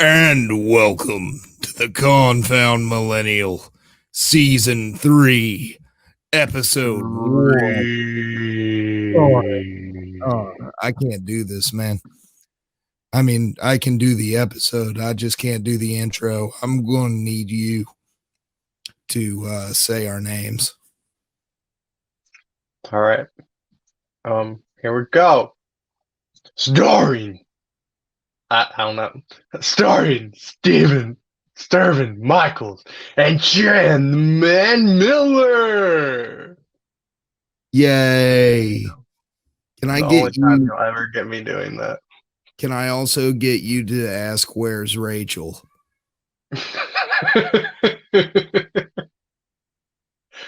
And welcome to the Confound Millennial, Season 3, Episode 1. I can't do this, man. I mean, I can do the episode. I just can't do the intro. I'm going to need you to say our names. All right. Here we go. Starring, I don't know. Starring Steven Michaels and Chan the Man Miller. Yay. Can I The get only time you? you'll ever get me doing that. Can I also get you to ask where's Rachel?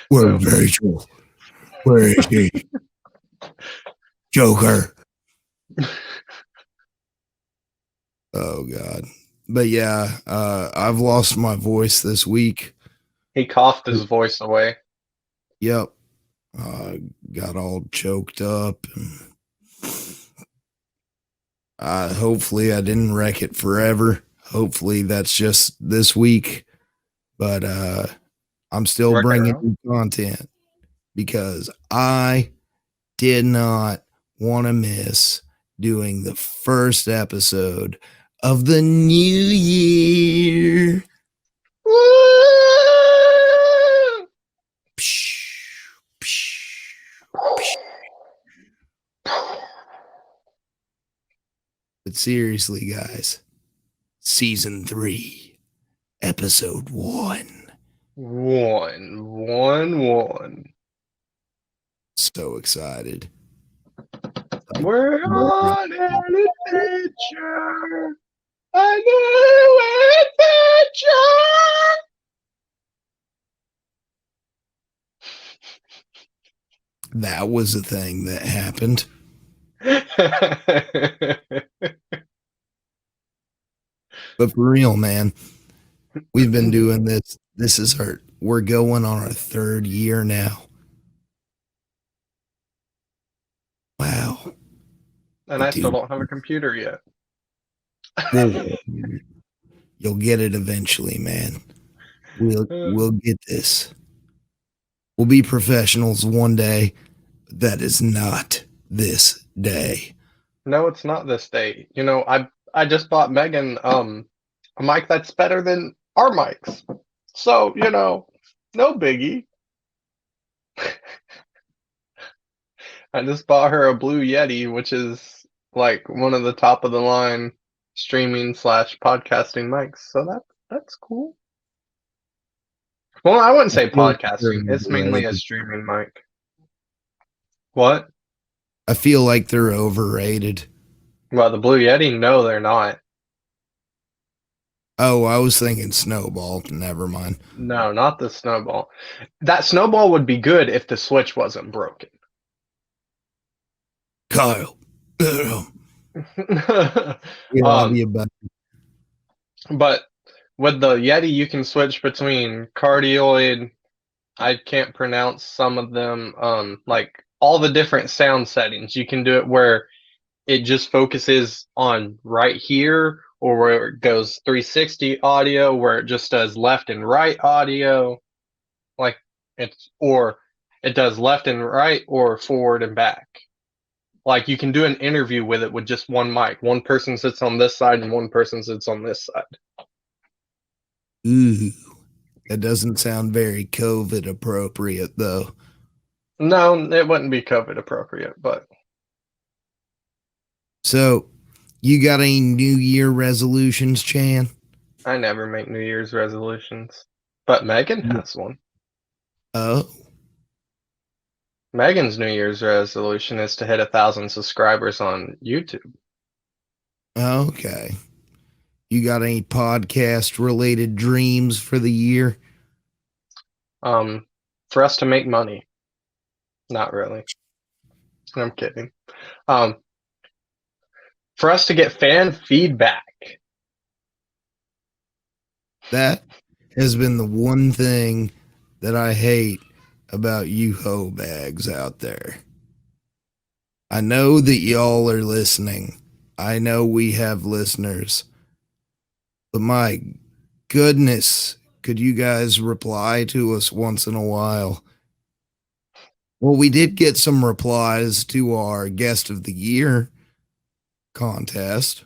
Where's Rachel? Where is she? Joker. Oh God. But yeah, I've lost my voice this week. He coughed his voice away. Yep. Got all choked up. Hopefully I didn't wreck it forever. Hopefully that's just this week. But I'm still bringing you content because I did not want to miss doing the first episode of the new year. But seriously, guys, Season 3, Episode 1. One. So excited. We're on an adventure. A new adventure. That was a thing that happened. But for real, man, we've been doing this. We're going on our 3rd year now. Wow. And I still don't have a computer yet. You'll get it eventually, man. We'll get this. We'll be professionals one day. That is not this day. No, it's not this day. You know, I just bought Megan a mic that's better than our mics. So, you know, no biggie. I just bought her a Blue Yeti, which is like one of the top of the line streaming / podcasting mics. So that's cool. Well, I wouldn't say podcasting. It's mainly a streaming mic. What? I feel like they're overrated. Well, the Blue Yeti? No, they're not. Oh, I was thinking Snowball. Never mind. No, not the Snowball. That Snowball would be good if the switch wasn't broken. Kyle. But with the Yeti, you can switch between cardioid. I can't pronounce some of them. Like all the different sound settings. You can do it where it just focuses on right here, or where it goes 360 audio, where it just does left and right audio. Like or it does left and right, or forward and back. Like you can do an interview with it with just one mic. One person sits on this side and one person sits on this side. Ooh, that doesn't sound very COVID appropriate, though. No, it wouldn't be COVID appropriate, but. So, you got any New Year resolutions, Chan? I never make New Year's resolutions, but Megan has one. Oh. Megan's New Year's resolution is to hit 1,000 subscribers on YouTube. Okay. You got any podcast related dreams for the year? For us to make money. Not really. I'm kidding. For us to get fan feedback. That has been the one thing that I hate about you HOEBAGS out there. I know that y'all are listening. I know we have listeners. But my goodness, could you guys reply to us once in a while? Well, we did get some replies to our guest of the year contest.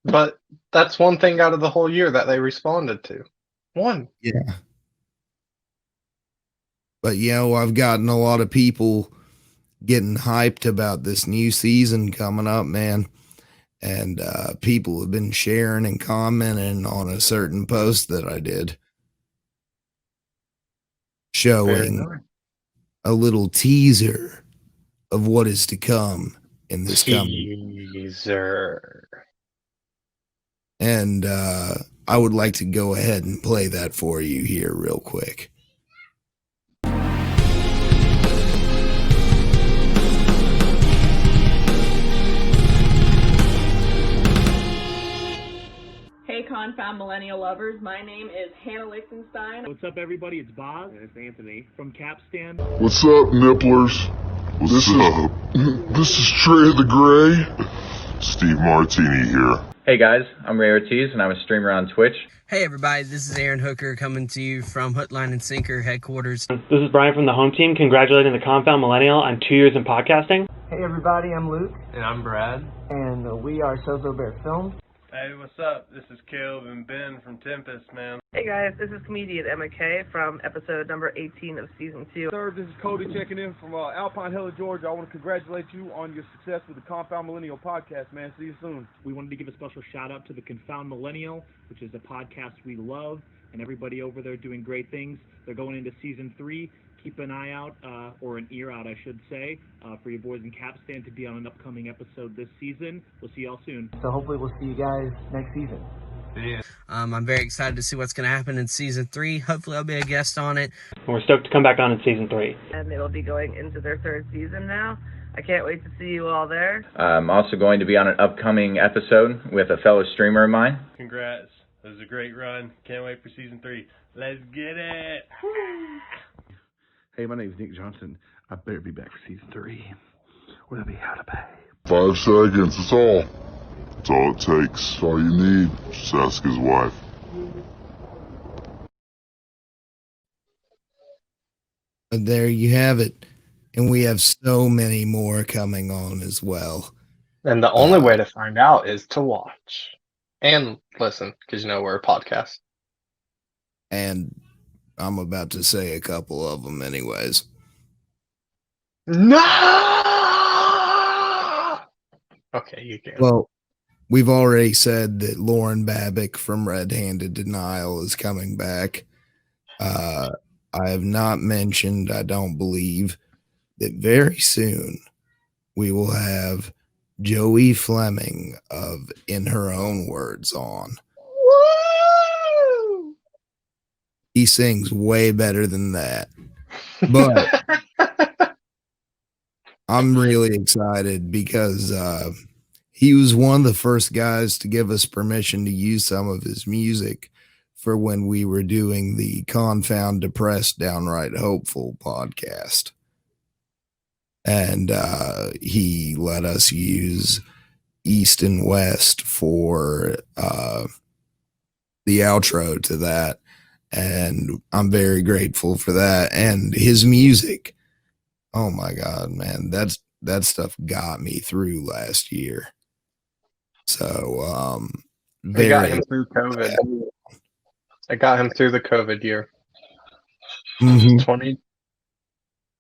But that's one thing out of the whole year that they responded to. One. Yeah. But, I've gotten a lot of people getting hyped about this new season coming up, man. And people have been sharing and commenting on a certain post that I did showing a little teaser of what is to come in this coming teaser. And I would like to go ahead and play that for you here real quick. Hey, Confound Millennial lovers. My name is Hannah Lichtenstein. What's up, everybody? It's Boz. And it's Anthony from Capstan. What's up, nipplers? What's up? This is Trey the Gray. Steve Martini here. Hey guys, I'm Ray Ortiz and I'm a streamer on Twitch. Hey everybody, this is Aaron Hooker coming to you from Hook, Line, and Sinker headquarters. This is Brian from the home team, congratulating the Confound Millennial on 2 years in podcasting. Hey everybody, I'm Luke. And I'm Brad. And we are Sozo Bear Films. Hey, what's up? This is Caleb and Ben from Tempest, man. Hey guys, this is comedian Emma Kay from episode number 18 of season 2. Sir, this is Cody checking in from Alpine Hill, Georgia. I want to congratulate you on your success with the Confound Millennial podcast, man. See you soon. We wanted to give a special shout out to the Confound Millennial, which is a podcast we love, and everybody over there doing great things. They're going into season 3. Keep an eye out, or an ear out, I should say, for your boys in Capstan to be on an upcoming episode this season. We'll see y'all soon. So hopefully we'll see you guys next season. Yeah. I'm very excited to see what's going to happen in season 3. Hopefully I'll be a guest on it. And we're stoked to come back on in season 3. And it'll be going into their 3rd season now. I can't wait to see you all there. I'm also going to be on an upcoming episode with a fellow streamer of mine. Congrats. It was a great run. Can't wait for season 3. Let's get it. Hey, my name's Nick Johnson. I better be back for season 3. Or they'll be out of pay. 5 seconds, that's all. That's all it takes. That's all you need. Just ask his wife. And there you have it. And we have so many more coming on as well. And the only way to find out is to watch. And listen, because we're a podcast. And I'm about to say a couple of them anyways. No! Okay, you can. Well, we've already said that Lauren Babick from Red Handed Denial is coming back. I have not mentioned, I don't believe, that very soon we will have Joey Fleming of In Her Own Words on. Woo! He sings way better than that. But I'm really excited because he was one of the first guys to give us permission to use some of his music for when we were doing the Confound Depressed Downright Hopeful podcast. And he let us use East and West for the outro to that. And I'm very grateful for that. And his music, oh my God, man, that stuff got me through last year. So, it got him through COVID. It got him through the COVID year. Mm-hmm.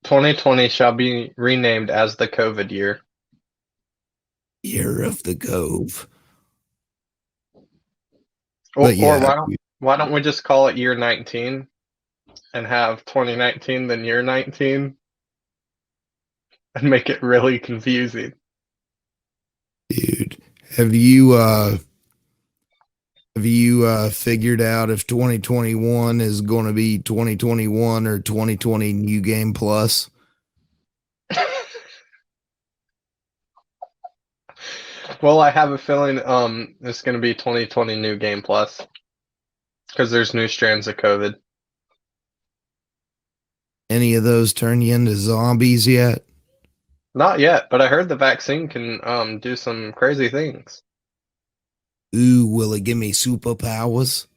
2020 shall be renamed as the COVID year. Year of the Cove. Or why don't we just call it year 19 and have 2019 then year 19 and make it really confusing? Dude, have you figured out if 2021 is going to be 2021 or 2020 New Game Plus? Well, I have a feeling it's going to be 2020 New Game Plus because there's new strands of COVID. Any of those turn you into zombies yet? Not yet, but I heard the vaccine can do some crazy things. Ooh, will it give me superpowers?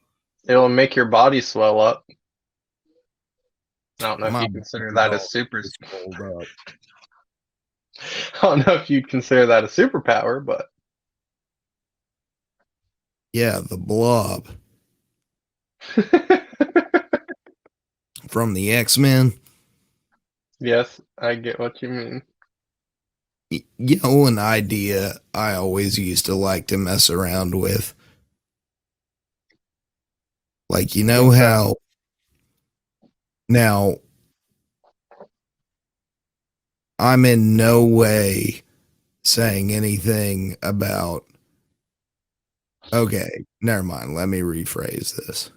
It'll make your body swell up. I don't know if My you consider that as super. swelled up. I don't know if you'd consider that a superpower, but Yeah, the blob from the X-Men. yes, I get what you mean. You know, an idea I always used to like to mess around with. Like, you know What's that? how now I'm in no way saying anything about, okay, never mind. Let me rephrase this.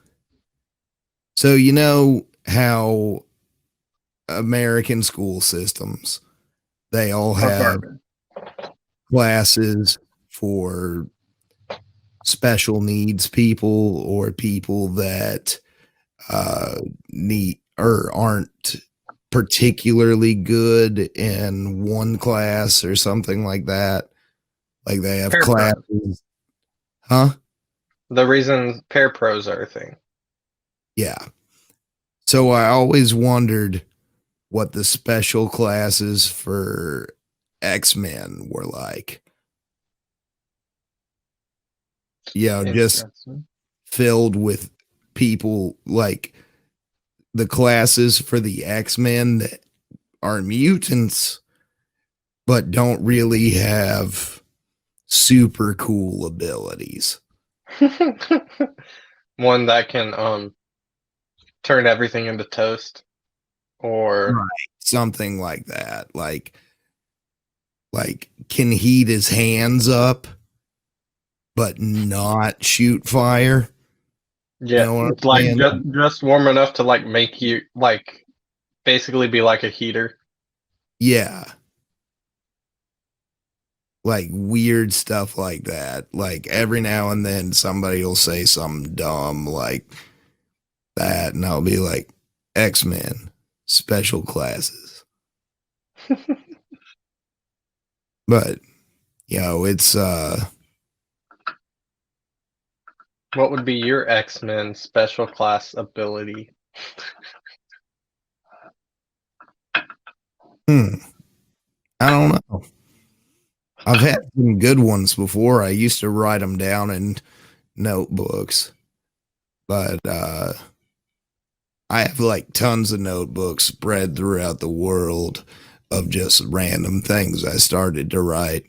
So, you know how American school systems, they all have classes for special needs people or people that need or aren't particularly good in one class or something like that. Like they have classes. Huh? The reason pair pros are a thing. Yeah. So I always wondered what the special classes for X-Men were like. Yeah, just filled with people like the classes for the X-Men that are mutants but don't really have super cool abilities. One that can turn everything into toast, or right, something like that. Like can heat his hands up but not shoot fire. yeah, You know what I'm like saying? just warm enough to like make you like basically be like a heater. Yeah. Like weird stuff like that. Like every now and then somebody will say something dumb like that, and I'll be like, X-Men, special classes. But you know, it's What would be your X-Men special class ability? I don't know. I've had some good ones before. I used to write them down in notebooks, but I have like tons of notebooks spread throughout the world of just random things I started to write.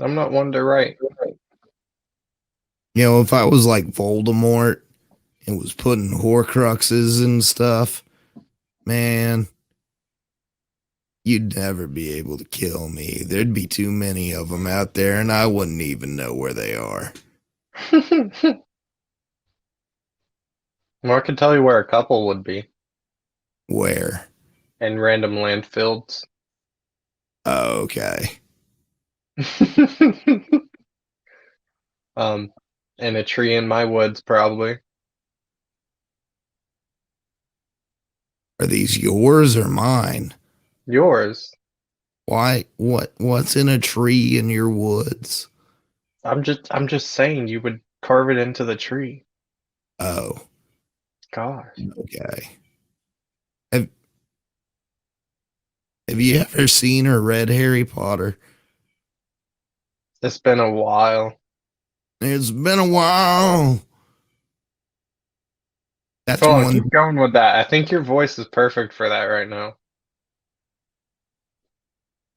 I'm not one to write. You know, if I was like Voldemort and was putting Horcruxes and stuff, man, you'd never be able to kill me. There'd be too many of them out there, and I wouldn't even know where they are. Well, I can tell you where a couple would be. Where? In random landfills. Oh, okay. In a tree in my woods, probably. Are these yours or mine? Yours. Why? What's in a tree in your woods? I'm just saying you would carve it into the tree. Oh. Gosh. Okay. Have you ever seen or read Harry Potter? It's been a while. It's been a while. That's Go on, one. keep going with that. I think your voice is perfect for that right now.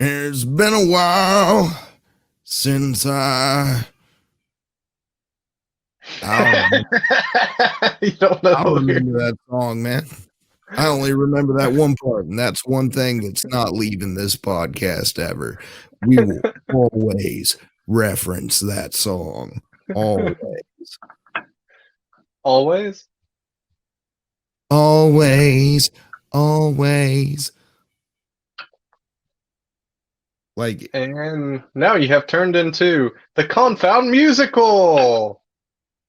It's been a while since I don't know. You don't know I the remember lyrics. that song, man. I only remember that one part, and that's one thing that's not leaving this podcast ever. We will always reference that song. Always. Always? Always. Always. Like, And now you have turned into the Confound Musical.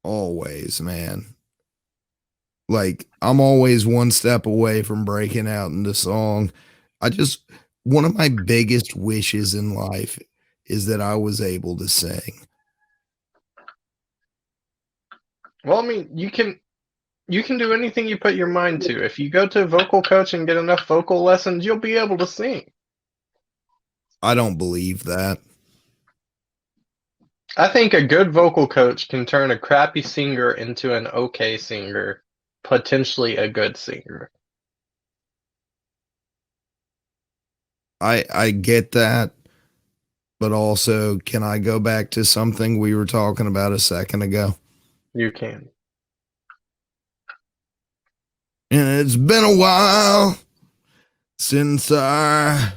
always, man. Like, I'm always one step away from breaking out into song. I just one of my biggest wishes in life is that I was able to sing. Well, I mean, you can do anything you put your mind to. If you go to a vocal coach and get enough vocal lessons, you'll be able to sing. I don't believe that. I think a good vocal coach can turn a crappy singer into an okay singer, potentially a good singer. I get that, but also, can I go back to something we were talking about a second ago? You can. And it's been a while since I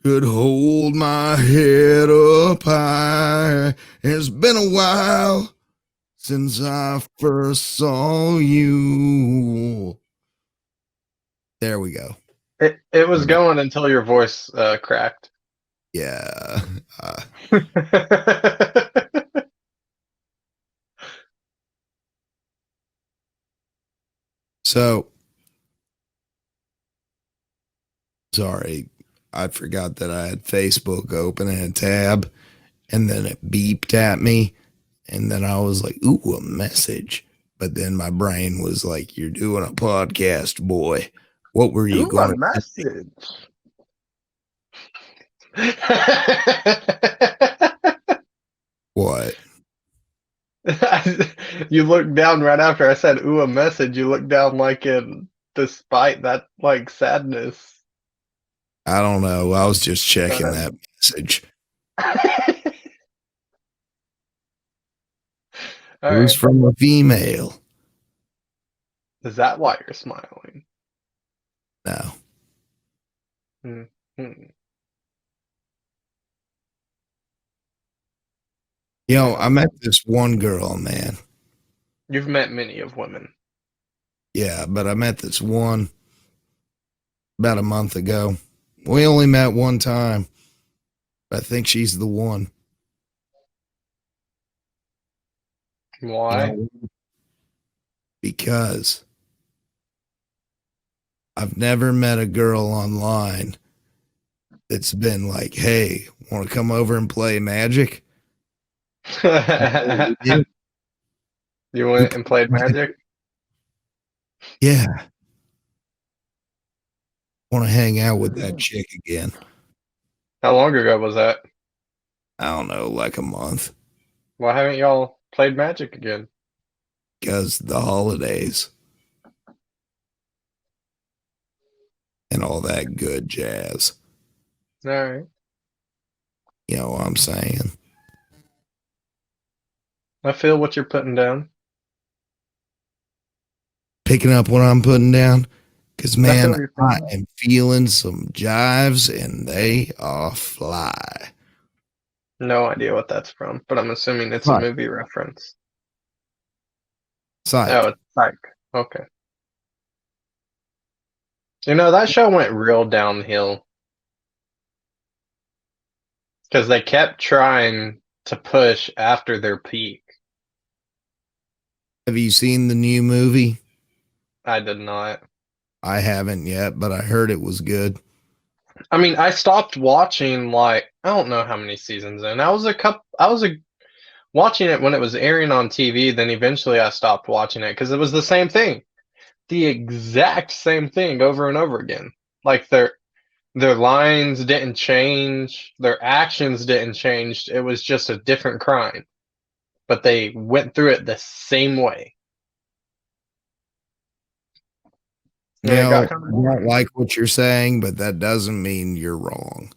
could hold my head up high. It's been a while since I first saw you. There we go. It was going until your voice cracked. Yeah. So, sorry, I forgot that I had Facebook open in a tab, and then it beeped at me, and then I was like, ooh, a message. But then my brain was like, you're doing a podcast, boy. What were you going to message? What? You looked down right after I said, ooh, a message. You looked down like in despite that, like, sadness. I don't know. I was just checking that message. It was from a female. Is that why you're smiling? No. Mm-hmm. Yo, I met this one girl, man. You've met many of women. Yeah, but I met this one about a month ago. We only met one time. I think she's the one. Why? You know, because I've never met a girl online that's been like, hey, want to come over and play Magic? You went and played Magic? Yeah. Want to hang out with that chick again. How long ago was that? I don't know, like a month. Why haven't y'all played Magic again? Because the holidays and all that good jazz. All right. You know what I'm saying? I feel what you're putting down. Picking up what I'm putting down. Because, man, I down. am feeling some jives and they are fly. No idea what that's from, but I'm assuming it's Psych. a movie reference. Psych. Oh, it's Psych. Okay. You know, that show went real downhill. Because they kept trying to push after their peak. Have you seen the new movie? I did not. I haven't yet, but I heard it was good. I mean, I stopped watching, like, I don't know how many seasons in. I was watching it when it was airing on TV, then eventually I stopped watching it because it was the same thing. The exact same thing over and over again. Like their lines didn't change, their actions didn't change. It was just a different crime. But they went through it the same way. You know, I don't like what you're saying, but that doesn't mean you're wrong.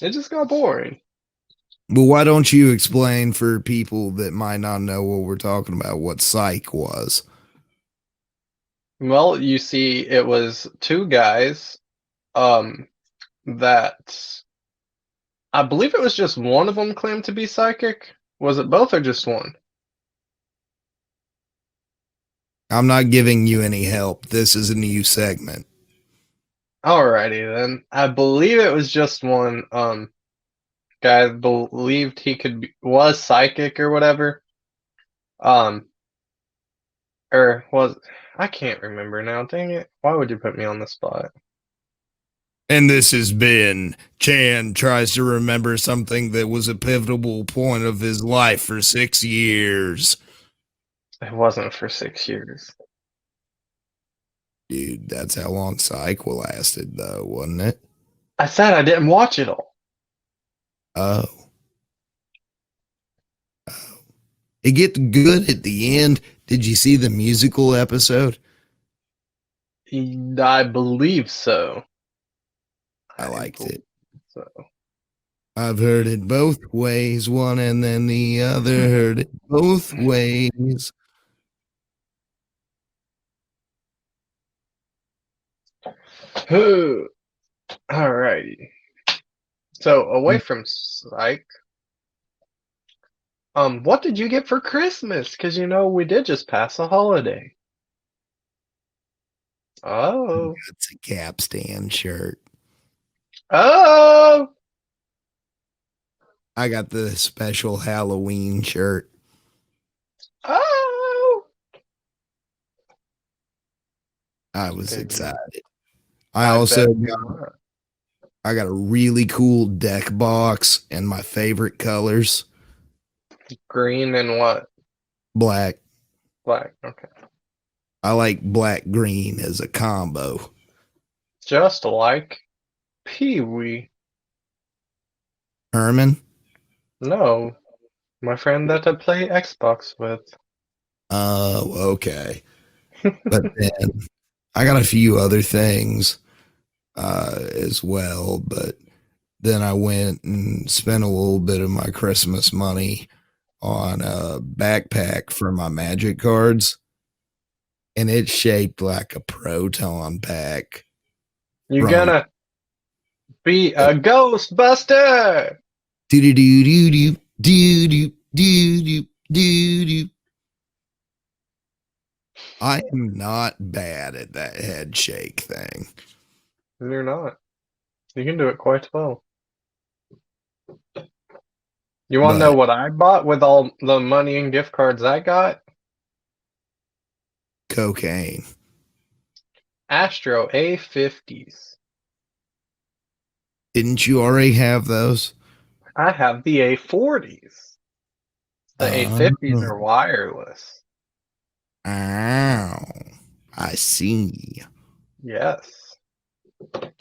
It just got boring. But why don't you explain for people that might not know what we're talking about what Psych was? Well, you see, it was two guys that I believe it was just one of them claimed to be psychic. Was it both or just one? I'm not giving you any help. This is a new segment. Alrighty then. I believe it was just one guy believed he was psychic or whatever. Or was I can't remember now. Dang it! Why would you put me on the spot? And this has been Chan tries to remember something that was a pivotal point of his life for 6 years. It wasn't for 6 years. Dude, that's how long Psych lasted, though, wasn't it? I said I didn't watch it all. Oh. It gets good at the end. Did you see the musical episode? I believe so. I liked it. So. I've heard it both ways, one and then the other heard it both ways. Alrighty. So away from Psych, what did you get for Christmas? Because we did just pass a holiday. Oh. It's a capstan shirt. Oh. I got the special Halloween shirt. Oh. I was excited. I also got a really cool deck box and my favorite colors. Green and what? Black. Black, okay. I like black green as a combo. Just like Pee-wee. Herman? No. My friend that I play Xbox with. Oh, okay. But then I got a few other things as well, but then I went and spent a little bit of my Christmas money on a backpack for my magic cards, and it's shaped like a proton pack. You're gonna be a Ghostbuster! Do-do-do-do-do, do-do-do-do-do-do. I am not bad at that head shake thing. You're not. You can do it quite well. You want to know what I bought with all the money and gift cards I got? Cocaine. Astro A50s. Didn't you already have those? I have the A40s. The A50s are wireless. Oh, I see. Yes.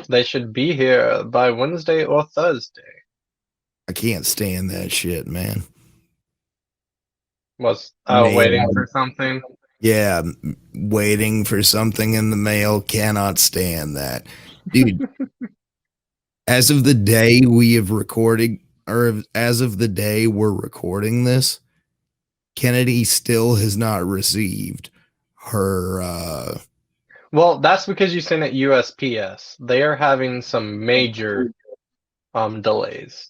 They should be here by Wednesday or Thursday. I can't stand that shit, man. Waiting for something? Yeah, waiting for something in the mail. Cannot stand that. Dude, as of the day we have recorded, or as of the day we're recording this, Kennedy still has not received her Well, that's because you sent it USPS. They are having some major delays.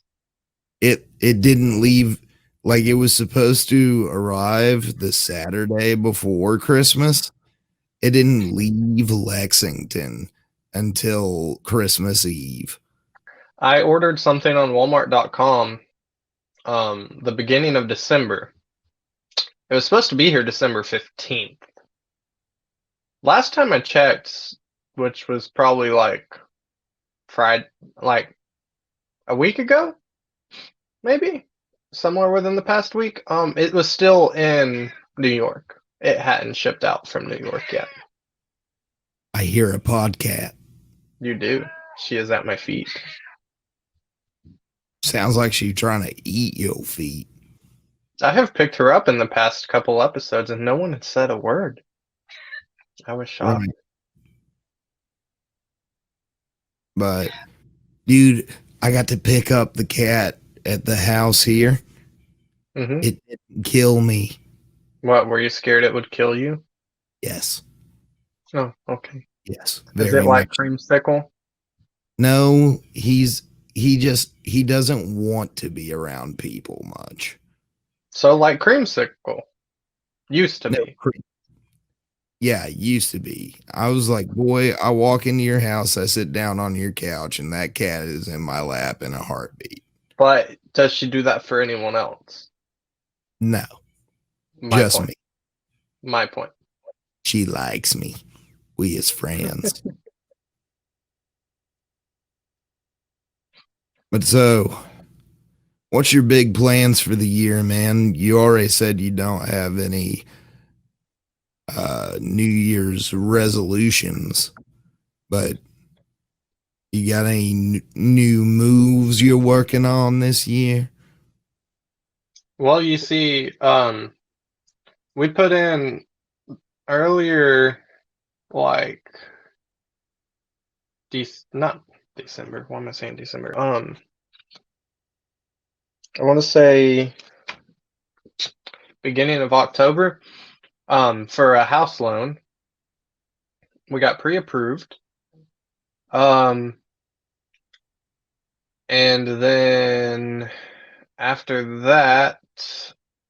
It didn't leave, like it was supposed to arrive the Saturday before Christmas. It didn't leave Lexington until Christmas Eve. I ordered something on Walmart.com the beginning of December. It was supposed to be here December 15th. Last time I checked, which was probably like Friday, like a week ago, maybe somewhere within the past week, it was still in New York. It hadn't shipped out from New York yet. I hear a podcat. You do. She is at my feet. Sounds like she's trying to eat your feet. I have picked her up in the past couple episodes and no one had said a word. I was shocked. Right. But, dude, I got to pick up the cat at the house here. Mm-hmm. It didn't kill me. What, were you scared it would kill you? Yes. Oh, okay. Yes. Is it like Creamsicle? No, he doesn't want to be around people much. So like Creamsicle. Used to be. Yeah, it used to be. I was like, boy, I walk into your house, I sit down on your couch, and that cat is in my lap in a heartbeat. But does she do that for anyone else? No. My just point. me. My point. She likes me. We as friends. But so, what's your big plans for the year, man? You already said you don't have any New Year's resolutions, but you got any new moves you're working on this year? Well, you see, we put in earlier, like, not December. Why am I saying December? I want to say beginning of October, for a house loan. We got pre-approved. And then after that,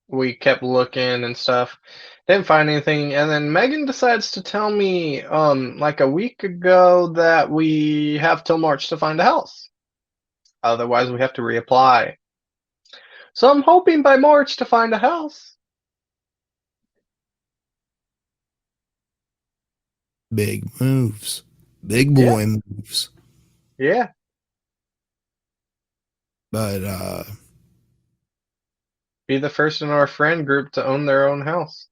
we kept looking and stuff. Didn't find anything. And then Megan decides to tell me, like a week ago, that we have till March to find a house. Otherwise, we have to reapply. So I'm hoping by March to find a house. Big moves. Big boy moves. Yeah. But be the first in our friend group to own their own house.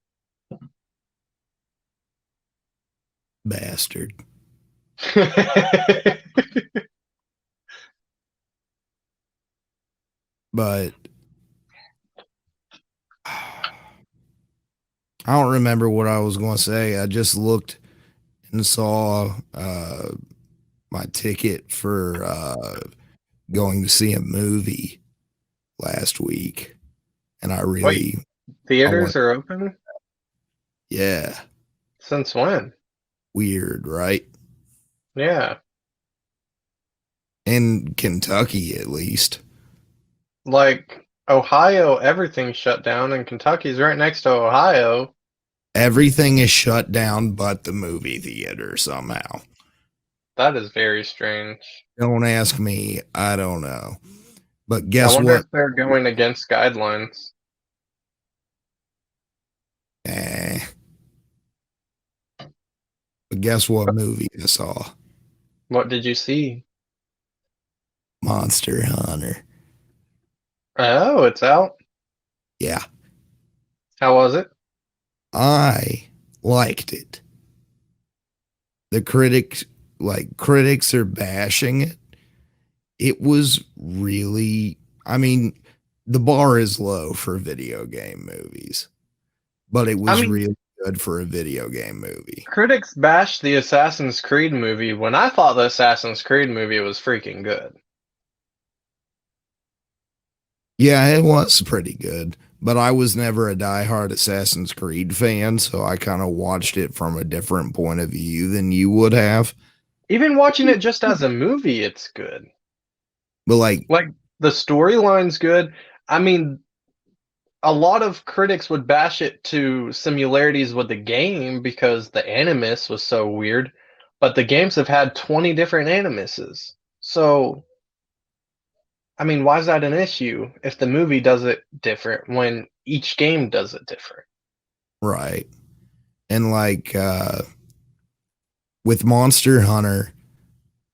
Bastard. But I don't remember what I was going to say. I just looked and saw my ticket for going to see a movie last week, and I really theaters are open? Yeah. Since when? Weird, right? Yeah. In Kentucky, at least. Like Ohio, everything's shut down, and Kentucky's right next to Ohio. Everything is shut down but the movie theater somehow. That is very strange. Don't ask me. I don't know. But guess I wonder what? if they're going against guidelines. But guess what movie I saw? What did you see? Monster Hunter. Oh, it's out? Yeah. How was it? I liked it. The critics are bashing it. It was really, I mean, the bar is low for video game movies, but it was really good for a video game movie. Critics bashed the Assassin's Creed movie when I thought the Assassin's Creed movie was freaking good. Yeah, it was pretty good, but I was never a diehard Assassin's Creed fan, so I kind of watched it from a different point of view than you would have. Even watching it just as a movie, it's good. But like the storyline's good. I mean, a lot of critics would bash it to similarities with the game because the animus was so weird, but the games have had 20 different animuses. So, I mean, why is that an issue if the movie does it different when each game does it different? Right. And like with Monster Hunter,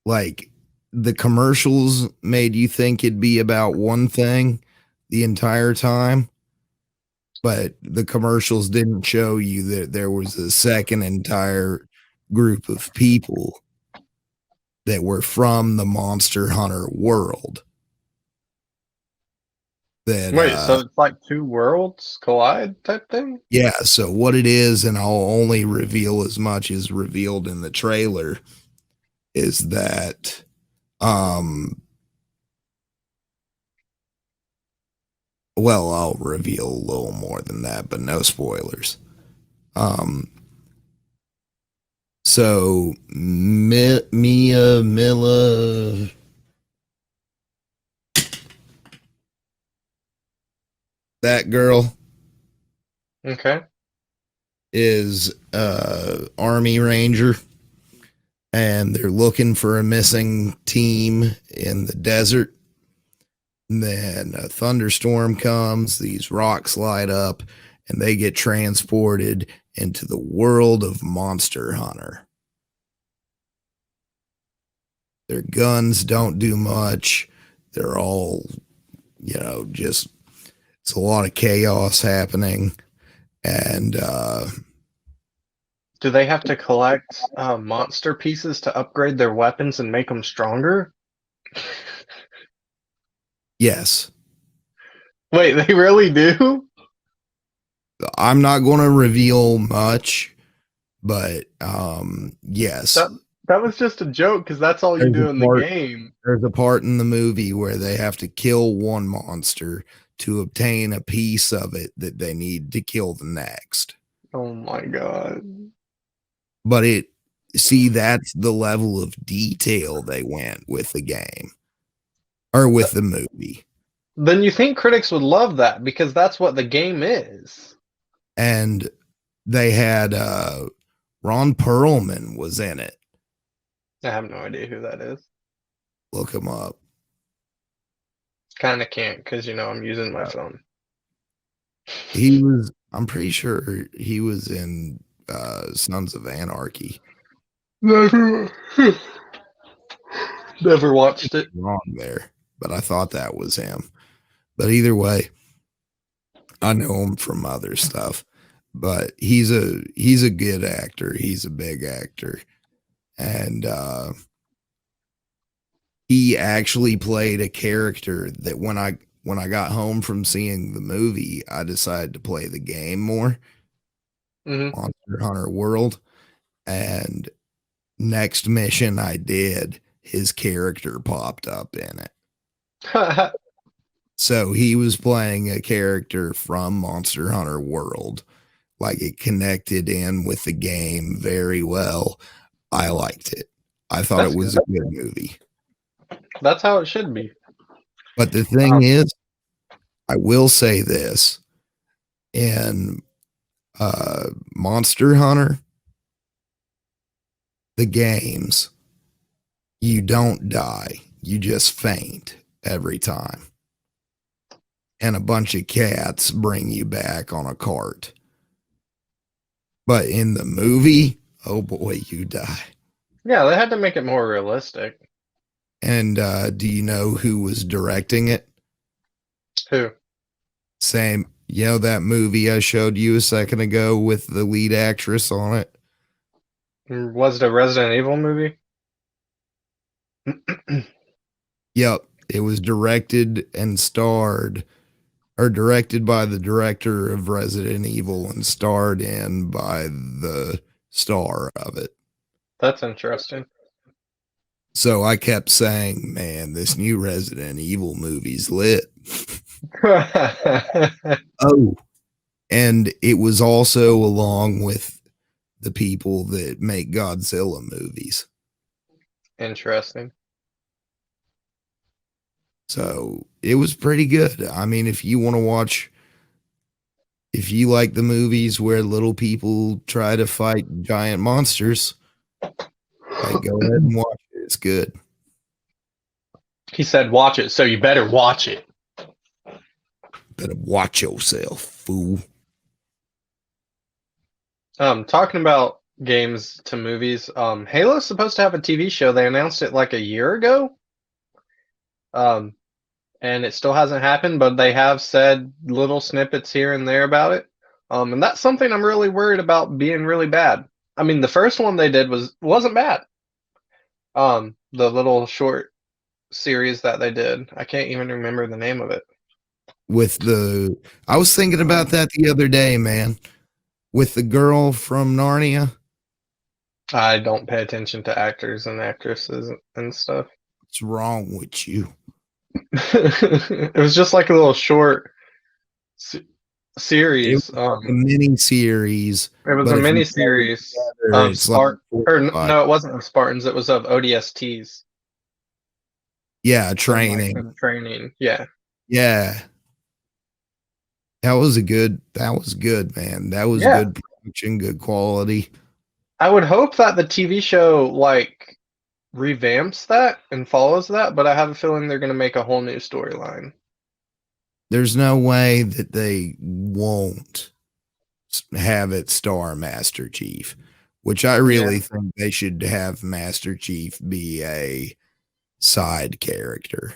like the commercials made you think it'd be about one thing the entire time, but the commercials didn't show you that there was a second entire group of people that were from the Monster Hunter world. That, wait, so it's like two worlds collide type thing? Yeah, so what it is, and I'll only reveal as much as revealed in the trailer, is that well, I'll reveal a little more than that, but no spoilers. So Mila, that girl, okay, is Army Ranger, and they're looking for a missing team in the desert. And then a thunderstorm comes, these rocks light up, and they get transported into the world of Monster Hunter. Their guns don't do much. They're all, just it's a lot of chaos happening. And do they have to collect monster pieces to upgrade their weapons and make them stronger? yes. Wait, they really do? I'm not going to reveal much, but yes. That was just a joke because that's all you do in the game. There's a part in the movie where they have to kill one monster to obtain a piece of it that they need to kill the next. Oh my god. But that's the level of detail they went with the game or with the movie. Then you think critics would love that because that's what the game is. And they had Ron Perlman was in it. I have no idea who that is. Look him up. Kind of can't because, I'm using my phone. I'm pretty sure he was in Sons of Anarchy. Never watched it. Wrong there, but I thought that was him. But either way, I know him from other stuff. But he's a good actor. He's a big actor. And he actually played a character that when I got home from seeing the movie, I decided to play the game more. Monster Hunter World. And next mission I did, his character popped up in it. So he was playing a character from Monster Hunter World. Like it connected in with the game very well. I liked it. I thought it was a good movie. That's how it should be. But the thing is, I will say this. In Monster Hunter, the games, you don't die. You just faint every time. And a bunch of cats bring you back on a cart. But in the movie, oh boy, you die. Yeah, they had to make it more realistic. And do you know who was directing it? Who? Same. That movie I showed you a second ago with the lead actress on it? Was it a Resident Evil movie? Yep. It was directed by the director of Resident Evil and starred in by the star of it. That's interesting. So I kept saying, man, this new Resident Evil movie's lit. Oh, and it was also along with the people that make Godzilla movies. Interesting. So it was pretty good. I mean, if you like the movies where little people try to fight giant monsters, go ahead and watch it. It's good. He said watch it, so you better watch it. Better watch yourself, fool. Talking about games to movies, Halo's supposed to have a TV show. They announced it like a year ago. And it still hasn't happened, but they have said little snippets here and there about it. And that's something I'm really worried about being really bad. I mean, the first one they did wasn't bad. The little short series that they did. I can't even remember the name of it. I was thinking about that the other day, man. With the girl from Narnia. I don't pay attention to actors and actresses and stuff. What's wrong with you? It was just like a little short series. A mini series. It was a mini series of no, it wasn't of Spartans. It was of ODSTs. Yeah, training. Training. Yeah. Yeah. That was good, man. That was good production, good quality. I would hope that the TV show revamps that and follows that, but I have a feeling they're going to make a whole new storyline. There's no way that they won't. have it star Master Chief, which I really think they should have Master Chief be a side character.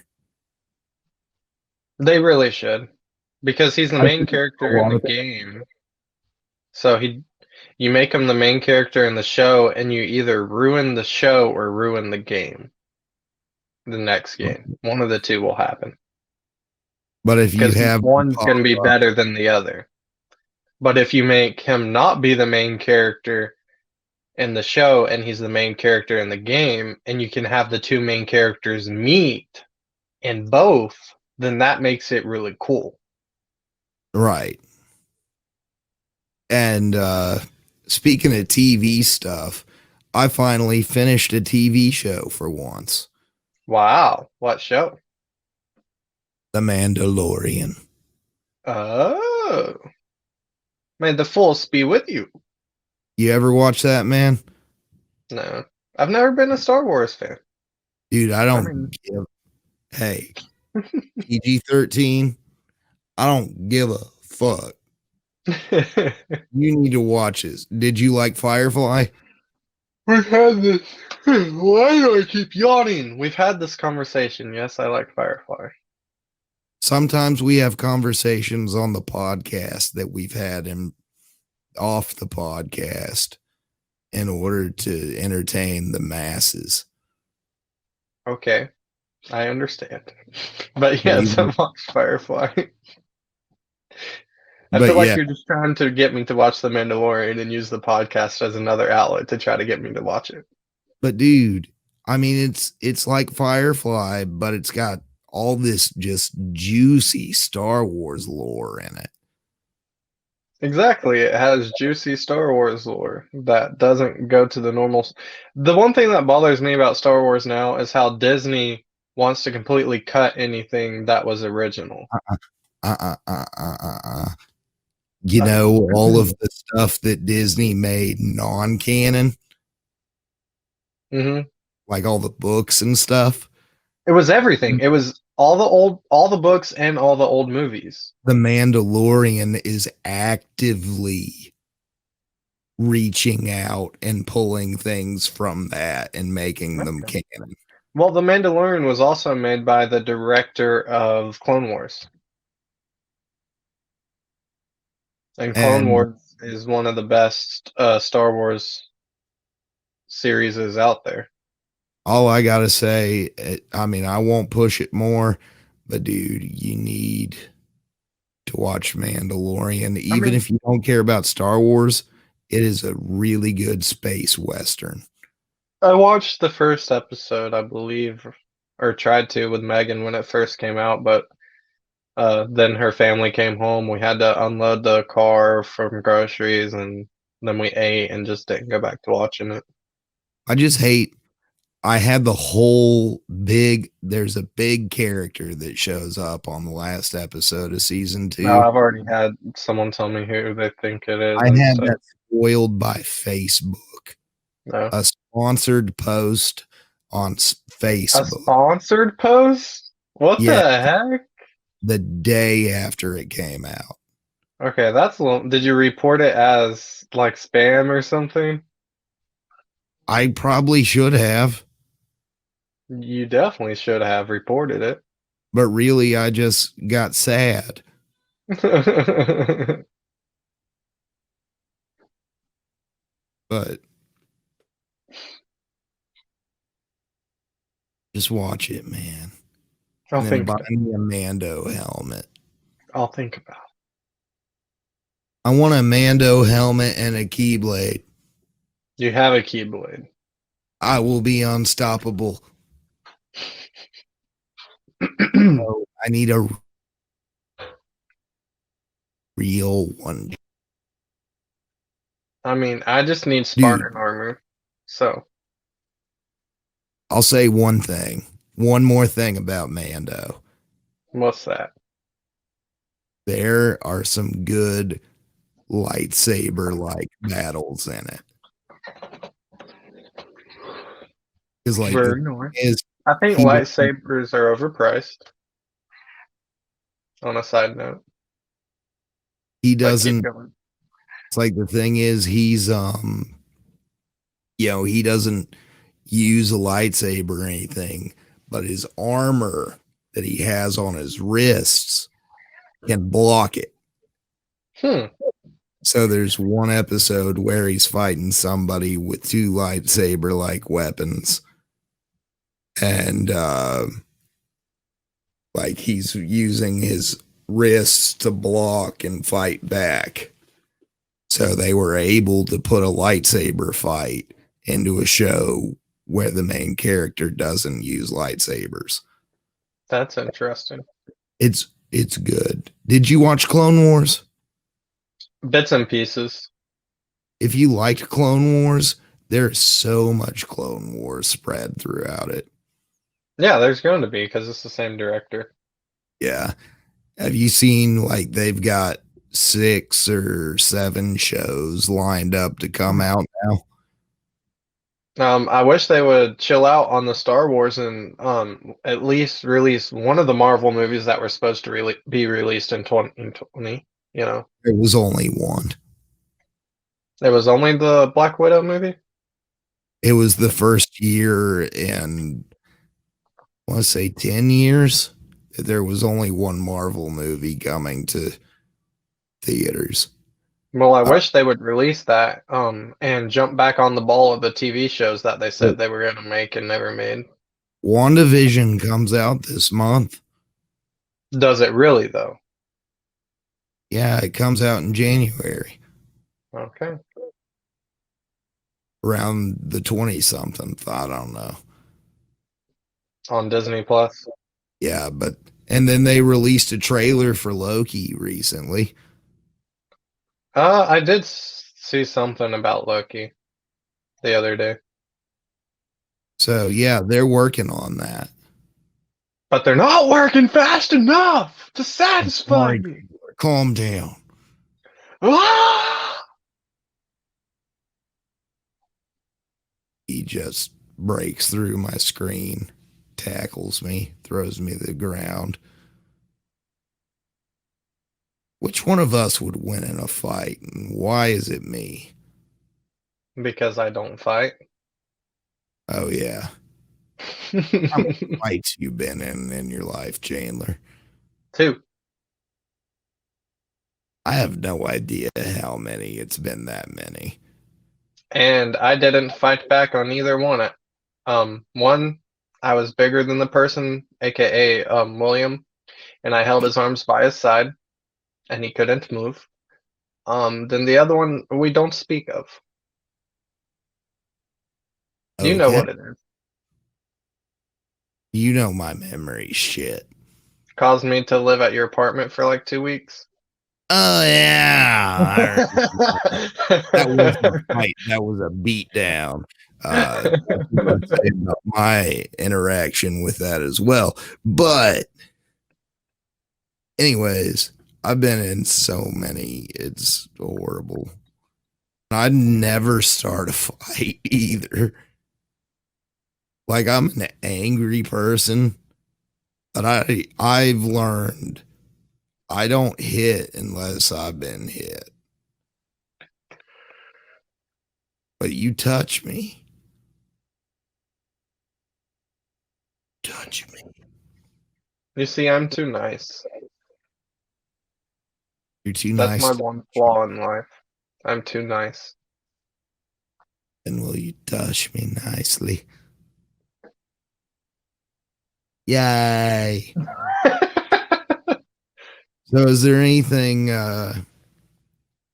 They really should, because he's the main character in the game. So you make him the main character in the show, and you either ruin the show or ruin the game. The next game, one of the two will happen. But if you have one's going to be better than the other. But if you make him not be the main character in the show and he's the main character in the game, and you can have the two main characters meet in both, then that makes it really cool. Right. And speaking of TV stuff, I finally finished a TV show for once. Wow. What show? The Mandalorian. Oh. May the Force be with you. You ever watch that, man? No. I've never been a Star Wars fan. Dude, I don't give... Hey, PG-13, I don't give a fuck. You need to watch this. Did you like Firefly? We've had this... Why do I keep yawning? We've had this conversation. Yes, I like Firefly. Sometimes we have conversations on the podcast that we've had off the podcast in order to entertain the masses. Okay, I understand. But yes, I watched Firefly. I feel like you're just trying to get me to watch The Mandalorian and use the podcast as another outlet to try to get me to watch it. But dude, I mean, it's like Firefly, but it's got all this just juicy Star Wars lore in it. Exactly. It has juicy Star Wars lore that doesn't go to the normal. The one thing that bothers me about Star Wars now is how Disney wants to completely cut anything that was original. You know, all of the stuff that Disney made non-canon, like all the books and stuff. It was everything. It was all the books and all the old movies. The Mandalorian is actively reaching out and pulling things from that and making them canon. Well, The Mandalorian was also made by the director of Clone Wars. And Clone Wars is one of the best Star Wars series out there. All I gotta say, I mean, I won't push it more, but dude, you need to watch Mandalorian. Even if you don't care about Star Wars, it is a really good space western. I watched the first episode, I believe, or tried to with Megan when it first came out, but then her family came home. We had to unload the car from groceries, and then we ate and just didn't go back to watching it. I just hate... I had there's a big character that shows up on the last episode of season 2. No, I've already had someone tell me who they think it is. I had that spoiled by Facebook. No. A sponsored post on Facebook. A sponsored post? What the heck? The day after it came out. Okay, that's a little... Did you report it as like spam or something? I probably should have. You definitely should have reported it. But really, I just got sad. But just watch it, man. I'll think buy me a Mando helmet. I'll think about it. I want a Mando helmet and a Keyblade. You have a Keyblade. I will be unstoppable. So I need a real one. I mean, I just need Spartan armor. So I'll say one more thing about Mando. What's that? There are some good lightsaber-like battles in it. Because like I think lightsabers are overpriced. On a side note, he doesn't It's like the thing is he's he doesn't use a lightsaber or anything, but his armor that he has on his wrists can block it. So there's one episode where he's fighting somebody with 2 lightsaber like weapons, and like he's using his wrists to block and fight back. So they were able to put a lightsaber fight into a show where the main character doesn't use lightsabers. That's interesting. It's good. Did you watch Clone Wars? Bits and pieces. If you liked Clone Wars, there's so much Clone Wars spread throughout it. Yeah, there's going to be because it's the same director. Yeah. Have you seen like they've got 6 or 7 shows lined up to come out now? I wish they would chill out on the Star Wars and at least release one of the Marvel movies that were supposed to be released in 2020. You know, there was only one. There was only the Black Widow movie. It was the first year in, I want to say 10 years, that there was only one Marvel movie coming to theaters. Well, I wish they would release that and jump back on the ball of the TV shows that they said they were going to make and never made. WandaVision comes out this month. Does it really, though? Yeah, it comes out in January. Okay. Around the 20-something, I don't know. On Disney Plus? Yeah, and then they released a trailer for Loki recently. I did see something about Loki the other day. So, yeah, they're working on that. But they're not working fast enough to satisfy me. Calm down. Ah! He just breaks through my screen, tackles me, throws me to the ground. Which one of us would win in a fight, and why is it me? Because I don't fight. Oh, yeah. How many fights you been in your life, Chandler? 2. I have no idea how many. It's been that many. And I didn't fight back on either one. One, I was bigger than the person, aka William, and I held his arms by his side, and he couldn't move. Then the other one we don't speak of. Okay. You know what it is. You know my memory shit. Caused me to live at your apartment for like 2 weeks. Oh, yeah. That wasn't a fight. That was a beat down. My interaction with that as well. But anyways, I've been in so many. It's horrible. I'd never start a fight either. Like, I'm an angry person, but I've learned I don't hit unless I've been hit. But you touch me. Touch me. You see, I'm too nice. You're too nice. That's my one flaw in life. I'm too nice. And will you touch me nicely? Yay. So is there anything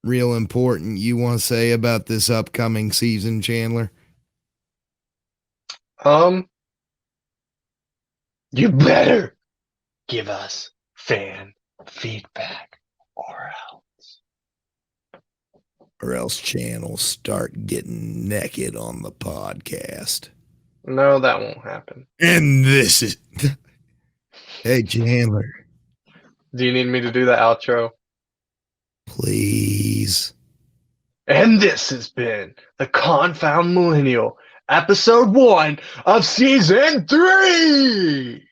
real important you want to say about this upcoming season, Chandler? You better give us fan feedback or else channels start getting naked on the podcast. No, that won't happen. And this is Hey, Chandler. Do you need me to do the outro? Please. And this has been the Confound Millennial, episode 1 of season 3.